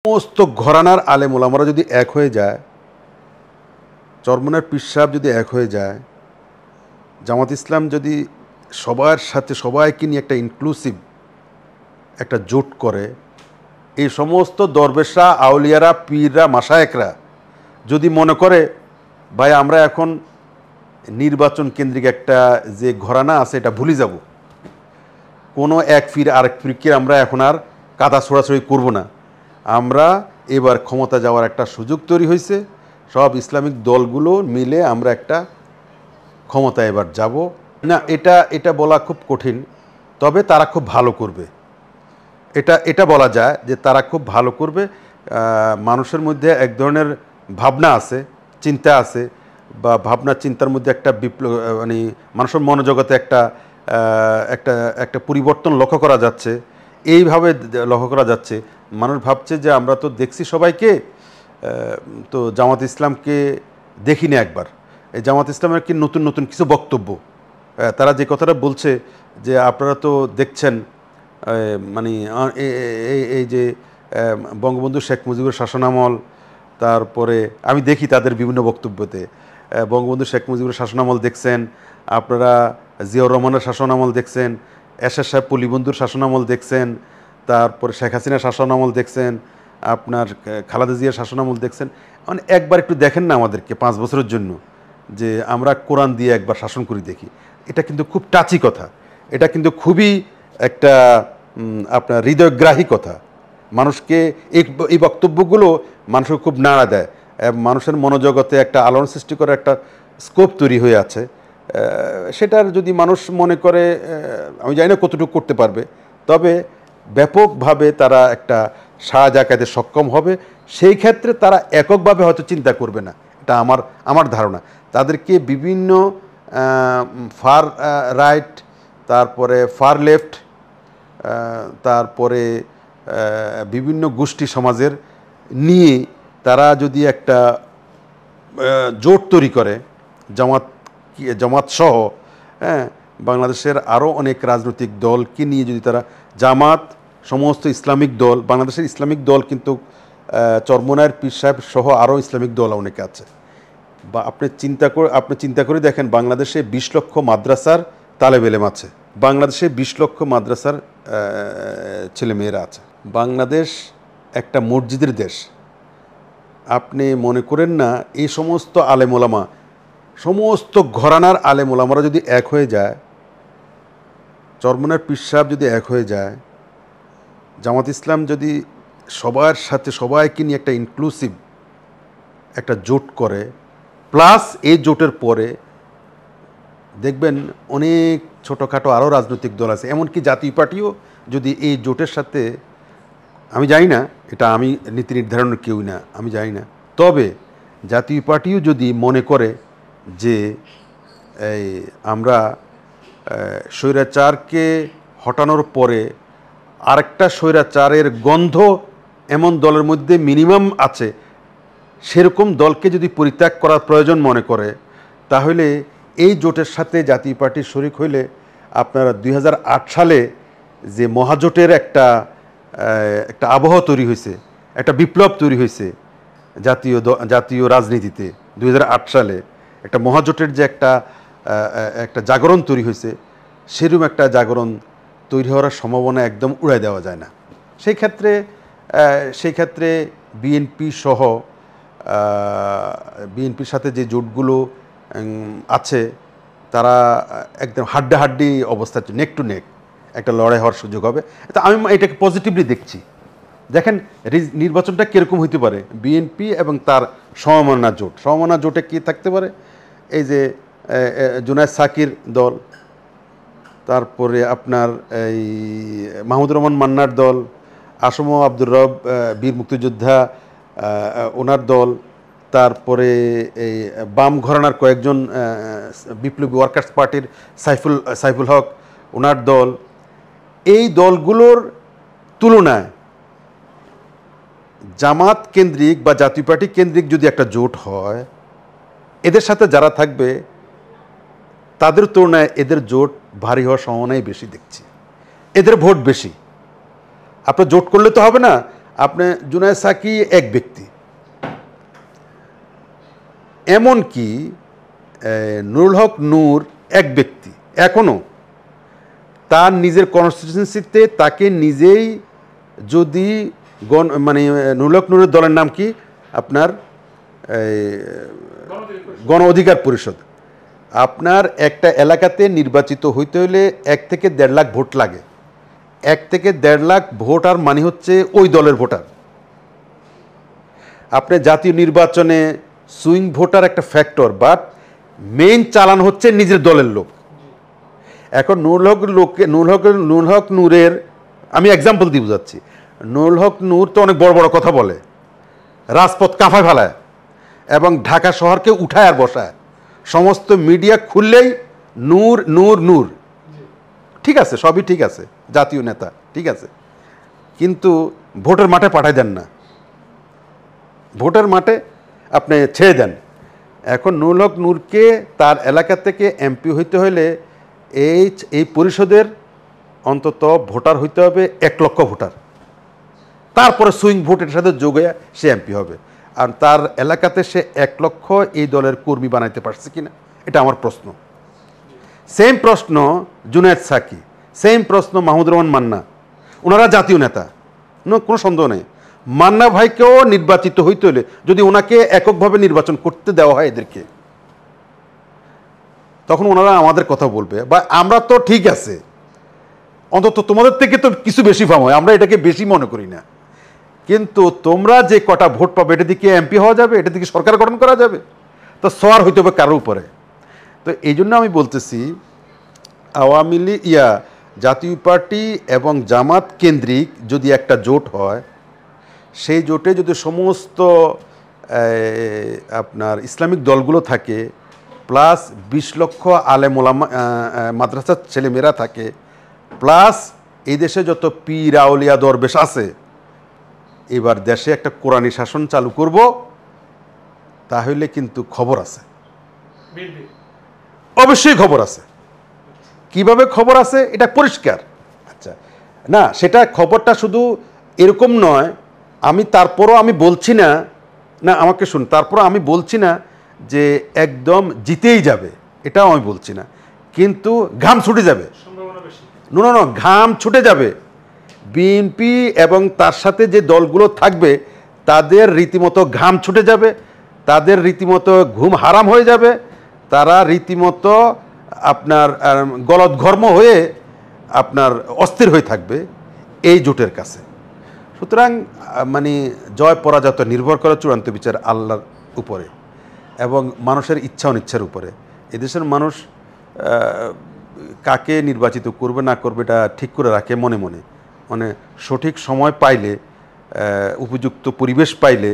সমস্ত ঘরানার আলেম ওলামারা যদি এক হয়ে যায়, চরমনার পীর সাহেব যদি এক হয়ে যায়, জামাত ইসলাম যদি সবার সাথে সবাইকে নিয়ে একটা ইনক্লুসিভ একটা জোট করে, এই সমস্ত দরবেশরা, আউলিয়ারা, পীররা, মাশায়েখরা যদি মনে করে ভাই আমরা এখন নির্বাচন কেন্দ্রিক একটা যে ঘরানা আছে এটা ভুলে যাব, কোনো এক পীর আরেক পীরকে আমরা এখন আর কাদা ছোড়াছড়ি করব না, আমরা এবার ক্ষমতা যাওয়ার একটা সুযোগ তৈরি হয়েছে, সব ইসলামিক দলগুলো মিলে আমরা একটা ক্ষমতা এবার যাব না, এটা বলা খুব কঠিন। তবে তারা খুব ভালো করবে, এটা বলা যায় যে তারা খুব ভালো করবে। মানুষের মধ্যে এক ধরনের ভাবনা আছে, চিন্তা আছে, বা ভাবনা চিন্তার মধ্যে একটা বিপ্লব, মানে মানুষের মনোজগতে একটা একটা একটা পরিবর্তন লক্ষ্য করা যাচ্ছে। এইভাবে লক্ষ্য করা যাচ্ছে, মানুষ ভাবছে যে আমরা তো দেখছি সবাইকে, তো জামাত ইসলামকে দেখি না একবার। এই জামাত ইসলামের কি নতুন নতুন কিছু বক্তব্য, তারা যে কথাটা বলছে যে আপনারা তো দেখছেন, মানে এই যে বঙ্গবন্ধু শেখ মুজিবুর শাসনামল, তারপরে আমি দেখি তাদের বিভিন্ন বক্তব্যতে বঙ্গবন্ধু শেখ মুজিবুর শাসনামল দেখছেন, আপনারা জিয়াউর রহমানের শাসনামল দেখছেন, এরশাদ সাহেব পল্লীবন্ধুর শাসনামল দেখছেন, তারপরে শেখ হাসিনার শাসনামল দেখছেন, আপনার খালেদা জিয়ার শাসনামল দেখছেন। মানে একবার একটু দেখেন না আমাদেরকে 5 বছরের জন্য, যে আমরা কোরআন দিয়ে একবার শাসন করি দেখি। এটা কিন্তু খুব টাচি কথা, এটা কিন্তু খুবই একটা আপনার হৃদয়গ্রাহী কথা। মানুষকে এই বক্তব্যগুলো মানুষকে খুব নাড়া দেয়, মানুষের মনোজগতে একটা আলোড়ন সৃষ্টি করার একটা স্কোপ তৈরি হয়ে আছে। সেটার যদি মানুষ মনে করে, আমি জানি না কতটুকু করতে পারবে, তবে ব্যাপকভাবে তারা একটা সাড়া জাগাতে সক্ষম হবে। সেই ক্ষেত্রে তারা এককভাবে হয়তো চিন্তা করবে না, এটা আমার ধারণা। তাদেরকে বিভিন্ন ফার রাইট, তারপরে ফার লেফট, তারপরে বিভিন্ন গোষ্ঠী সমাজের নিয়ে তারা যদি একটা জোট তৈরি করে, জামাত সহ, হ্যাঁ, বাংলাদেশের আরও অনেক রাজনৈতিক দলকে নিয়ে যদি তারা, জামাত, সমস্ত ইসলামিক দল, বাংলাদেশের ইসলামিক দল কিন্তু চরমনায়ের পীর সাহেব সহ আরও ইসলামিক দল অনেকে আছে। বা আপনি চিন্তা করে দেখেন, বাংলাদেশে 20 লক্ষ মাদ্রাসার তালেব ইলম আছে, বাংলাদেশে 20 লক্ষ মাদ্রাসার ছেলেমেয়েরা আছে। বাংলাদেশ একটা মসজিদের দেশ। আপনি মনে করেন না এই সমস্ত আলেম ওলামা, সমস্ত ঘরানার আলেম ওলামারা যদি এক হয়ে যায়, চরমনার পীর সাহেব যদি এক হয়ে যায়, জামাত ইসলাম যদি সবার সাথে সবাইকে নিয়ে একটা ইনক্লুসিভ একটা জোট করে, প্লাস এই জোটের পরে দেখবেন অনেক ছোটোখাটো আরও রাজনৈতিক দল আছে, এমনকি জাতীয় পার্টিও যদি এই জোটের সাথে, আমি জানি না, এটা আমি নীতি নির্ধারণের কেউই না, আমি জানি না, তবে জাতীয় পার্টিও যদি মনে করে যে এই আমরা স্বৈরাচারকে হটানোর পরে আরেকটা স্বৈরাচারের গন্ধ এমন দলের মধ্যে মিনিমাম আছে, সেরকম দলকে যদি পরিত্যাগ করার প্রয়োজন মনে করে, তাহলে এই জোটের সাথে জাতীয় পার্টির শরিক হইলে আপনারা 2008 সালে যে মহাজোটের একটা আবহাওয়া তৈরি হয়েছে, একটা বিপ্লব তৈরি হয়েছে জাতীয় রাজনীতিতে, 2008 সালে একটা মহাজোটের যে একটা জাগরণ তৈরি হয়েছে, সেরকম একটা জাগরণ তৈরি হওয়ার সম্ভাবনা একদম উড়াই দেওয়া যায় না। সেই ক্ষেত্রে বিএনপি সহ বিএনপির সাথে যে জোটগুলো আছে, তারা একদম হাড্ডাহাড্ডি অবস্থা, নেক টু নেক একটা লড়াই হওয়ার সুযোগ হবে। তা আমি এটাকে পজিটিভলি দেখছি। দেখেন নির্বাচনটা কীরকম হইতে পারে, বিএনপি এবং তার সমমনা জোটে কী থাকতে পারে, এই যে জুনায়েদ সাকির দল, তারপরে আপনার এই মাহমুদুর রহমান মান্নার দল, আসম আব্দুর রব বীর মুক্তিযোদ্ধা ওনার দল, তারপরে এই বাম ঘরানার কয়েকজন বিপ্লবী ওয়ার্কার্স পার্টির সাইফুল হক ওনার দল, এই দলগুলোর তুলনায় জামাত কেন্দ্রিক বা জাতীয় পার্টি কেন্দ্রিক যদি একটা জোট হয়, এদের সাথে যারা থাকবে তাদের তুলনায় এদের জোট ভারী হওয়ার সম্ভাবনাই বেশি দেখছি। এদের ভোট বেশি। আপনার জোট করলে তো হবে না, আপনি জুনায়েদ সাকি এক ব্যক্তি, এমনকি নুরুল হক নূর এক ব্যক্তি, এখনও তার নিজের কনস্টিটিউয়েন্সিতে তাকে নিজেই যদি মানে নুরুল হক নূরের দলের নাম কি আপনার গণ অধিকার পরিষদ, আপনার একটা এলাকাতে নির্বাচিত হইতে হলে 1 থেকে 1.5 লাখ ভোট লাগে। 1 থেকে 1.5 লাখ ভোটার মানে হচ্ছে ওই দলের ভোটার। আপনি জাতীয় নির্বাচনে সুইং ভোটার একটা ফ্যাক্টর, বাট মেইন চালান হচ্ছে নিজের দলের লোক। এখন নুরুল হক নূরের আমি এক্সাম্পল দিয়ে বোঝাচ্ছি। নুরুল হক নূর তো অনেক বড় বড় কথা বলে, রাজপথ কাঁপায় ফেলায় এবং ঢাকা শহরকে উঠায় আর বসায়। সমস্ত মিডিয়া খুললেই নূর নূর নূর, ঠিক আছে, সবই ঠিক আছে, জাতীয় নেতা, ঠিক আছে, কিন্তু ভোটের মাঠে পাঠায় দেন না, ভোটের মাঠে আপনি ছেড়ে দেন। এখন নুরুল হক নূরকে তার এলাকা থেকে এমপি হইতে হলে এই পরিষদের অন্তত ভোটার হইতে হবে 1 লক্ষ ভোটার, তারপরে সুইং ভোটের সাথে যোগ হয়ে সে এমপি হবে। আর তার এলাকাতে সে 1 লক্ষ এই দলের কর্মী বানাইতে পারছে কিনা, এটা আমার প্রশ্ন। সেম প্রশ্ন জুনায়েদ সাকি, সেম প্রশ্ন মাহমুদুর রহমান মান্না, ওনারা জাতীয় নেতা, কোনো সন্দেহ নেই। মান্না ভাইকেও নির্বাচিত হইতে হলে যদি ওনাকে এককভাবে নির্বাচন করতে দেওয়া হয় এদেরকে, তখন ওনারা আমাদের কথা বলবে, বা আমরা তো ঠিক আছে, অন্তত তোমাদের থেকে তো কিছু বেশি ফার্ম হয়, আমরা এটাকে বেশি মনে করি না, কিন্তু তোমরা যে কটা ভোট পাবে এটা দিকে এমপি হওয়া যাবে, এটা দিকে সরকার গঠন করা যাবে, তো সওয়ার হইতে হবে কারোর উপরে। তো এই জন্য আমি বলতেছি আওয়ামী লীগ জাতীয় পার্টি এবং জামাত কেন্দ্রিক যদি একটা জোট হয়, সেই জোটে যদি সমস্ত আপনার ইসলামিক দলগুলো থাকে, প্লাস 20 লক্ষ আলেম ওলামা মাদ্রাসার ছেলেমেয়েরা থাকে, প্লাস এই দেশে যত পীর আউলিয়া দরবেশ আছে, এবার দেশে একটা কোরআনী শাসন চালু করব, তাহলে কিন্তু খবর আছে, অবশ্যই খবর আছে। কিভাবে খবর আছে এটা পরিষ্কার। আচ্ছা, না সেটা খবরটা শুধু এরকম নয়, আমি তারপরও আমি বলছি না, না আমাকে শুন, তারপরও আমি বলছি না যে একদম জিতেই যাবে, এটাও আমি বলছি না, কিন্তু ঘাম ছুটে যাবে, না ঘাম ছুটে যাবে। বিএনপি এবং তার সাথে যে দলগুলো থাকবে তাদের রীতিমতো ঘাম ছুটে যাবে, তাদের রীতিমতো ঘুম হারাম হয়ে যাবে, তারা রীতিমতো আপনার গলদঘর্ম হয়ে আপনার অস্থির হয়ে থাকবে এই জোটের কাছে। সুতরাং মানে জয় পরাজয় নির্ভর করে চূড়ান্ত বিচার আল্লাহর উপরে এবং মানুষের ইচ্ছা অনিচ্ছার উপরে। এদেশের মানুষ কাকে নির্বাচিত করবে না করবে এটা ঠিক করে রাখে মনে মনে, মানে সঠিক সময় পাইলে, উপযুক্ত পরিবেশ পাইলে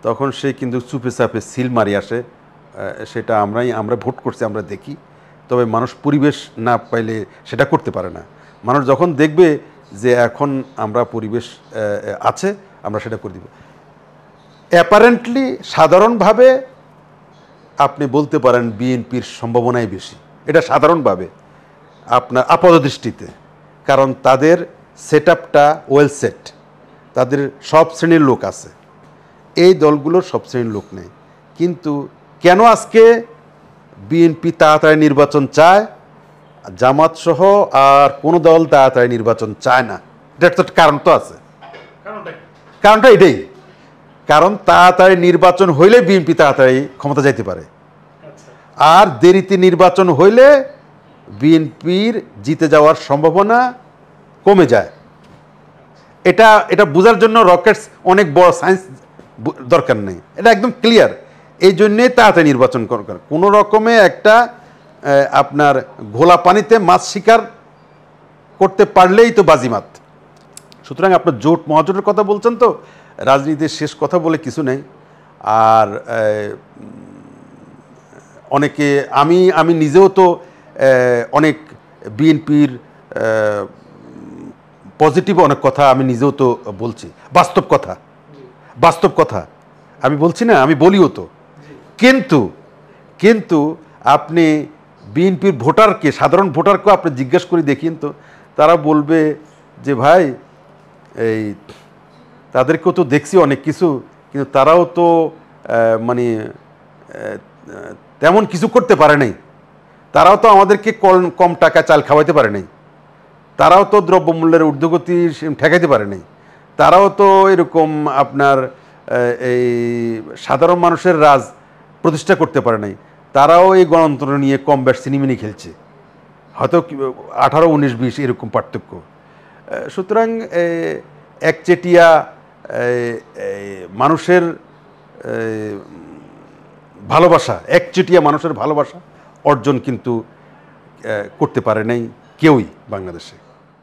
তখন সে কিন্তু চুপে চাপে সিল মারি আসে। সেটা আমরা ভোট করছি, আমরা দেখি। তবে মানুষ পরিবেশ না পাইলে সেটা করতে পারে না। মানুষ যখন দেখবে যে এখন আমরা পরিবেশ আছে, আমরা সেটা করে দিব। অ্যাপারেন্টলি সাধারণভাবে আপনি বলতে পারেন বিএনপির সম্ভাবনাই বেশি, এটা সাধারণভাবে আপনার আপাতদৃষ্টিতে, কারণ তাদের সেট আপটা ওয়েল সেট, তাদের সব শ্রেণীর লোক আছে, এই দলগুলোর সব শ্রেণীর লোক নেই। কিন্তু কেন আজকে বিএনপি তাড়াতাড়ি নির্বাচন চায়, জামাত সহ আর কোনো দল তাড়াতাড়ি নির্বাচন চায় না? এটার তো কারণ তো আছে। কারণটা এটাই, কারণ তাড়াতাড়ি নির্বাচন হইলে বিএনপি তাড়াতাড়ি ক্ষমতা যাইতে পারে, আর দেরিতে নির্বাচন হইলে বিএনপির জিতে যাওয়ার সম্ভাবনা কমে যায়। এটা বোঝার জন্য রকেটস অনেক বড় সায়েন্স দরকার নেই, এটা একদম ক্লিয়ার। এই জন্যেই তাড়াতাড়ি নির্বাচন করার, কোনো রকমে একটা আপনার ঘোলা পানিতে মাছ শিকার করতে পারলেই তো বাজিমাত। সুতরাং আপনার জোট মহাজোটের কথা বলছেন, তো রাজনীতির শেষ কথা বলে কিছু নেই। আর অনেকে আমি নিজেও তো অনেক বিএনপির পজিটিভ অনেক কথা আমি নিজেও তো বলছি, বাস্তব কথা আমি বলছি না, আমি বলিও তো। কিন্তু আপনি বিএনপির ভোটারকে, সাধারণ ভোটারকে আপনি জিজ্ঞেস করে দেখিন তো, তারা বলবে যে ভাই এই তাদেরকেও তো দেখছি অনেক কিছু, কিন্তু তারাও তো মানে তেমন কিছু করতে পারে নাই। তারাও তো আমাদেরকে কম টাকা চাল খাওয়াইতে পারে নাই, তারাও তো দ্রব্যমূল্যের ঊর্ধ্বগতি ঠেকাইতে পারে নাই, তারাও তো এরকম আপনার এই সাধারণ মানুষের রাজ প্রতিষ্ঠা করতে পারে নাই। তারাও এই গণতন্ত্র নিয়ে কম বেশ সিনেমিনি খেলছে, হয়তো 18, 19, 20 এরকম পার্থক্য। সুতরাং একচেটিয়া মানুষের ভালোবাসা, একচেটিয়া মানুষের ভালোবাসা অর্জন কিন্তু করতে পারে নাই কেউই বাংলাদেশে।